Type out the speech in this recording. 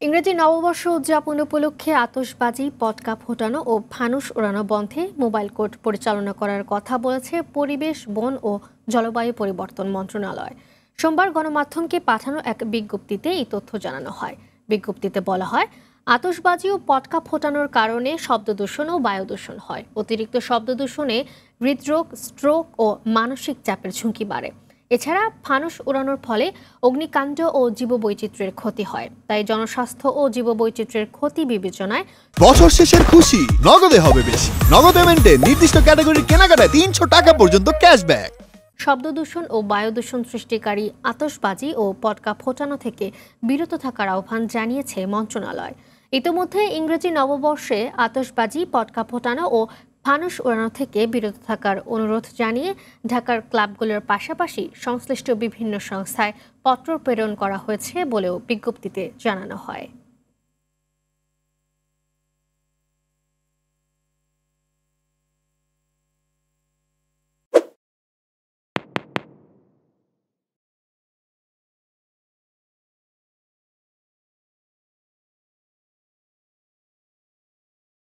ইংরেজি নববর্ষ উদযাপন উপলক্ষে আতশবাজি, পটকা ফোটানো ও ফানুস ওড়ানো বন্ধে মোবাইল কোর্ট পরিচালনা করার কথা বলেছে পরিবেশ, বন ও জলবায়ু পরিবর্তন মন্ত্রণালয়। সোমবার গণমাধ্যমকে পাঠানো এক বিজ্ঞপ্তিতে এই তথ্য জানানো হয়। বিজ্ঞপ্তিতে বলা হয়, আতশবাজি ও পটকা ফোটানোর কারণে শব্দদূষণ ও বায়ু দূষণ হয়। অতিরিক্ত শব্দদূষণে হৃদরোগ, স্ট্রোক ও মানসিক চাপের ঝুঁকি বাড়ে। এছাড়া ফানুস উড়ানোর ফলে অগ্নিকাণ্ড ও জীববৈচিত্র্যের ক্ষতি হয়। তাই জনস্বাস্থ্য ও জীববৈচিত্র্যের ক্ষতি বিবেচনায় বছর শেষের খুশি নগদে হবে বেশি। নগদ পেমেন্টে নির্দিষ্ট ক্যাটাগরির কেনাকাটায় ৩০০ টাকা পর্যন্ত ক্যাশব্যাক। শব্দদূষণ ও বায়ু দূষণ সৃষ্টিকারী আতশবাজি ও পটকা ফোটানো থেকে বিরত থাকার আহ্বান জানিয়েছে মন্ত্রণালয়। ইতোমধ্যে ইংরেজি নববর্ষে আতশবাজি, পটকা ফোটানো ও ফানুস ওড়ানো থেকে বিরত থাকার অনুরোধ জানিয়ে ঢাকার ক্লাবগুলোর পাশাপাশি সংশ্লিষ্ট বিভিন্ন সংস্থায় পত্র প্রেরণ করা হয়েছে বলেও বিজ্ঞপ্তিতে জানানো হয়।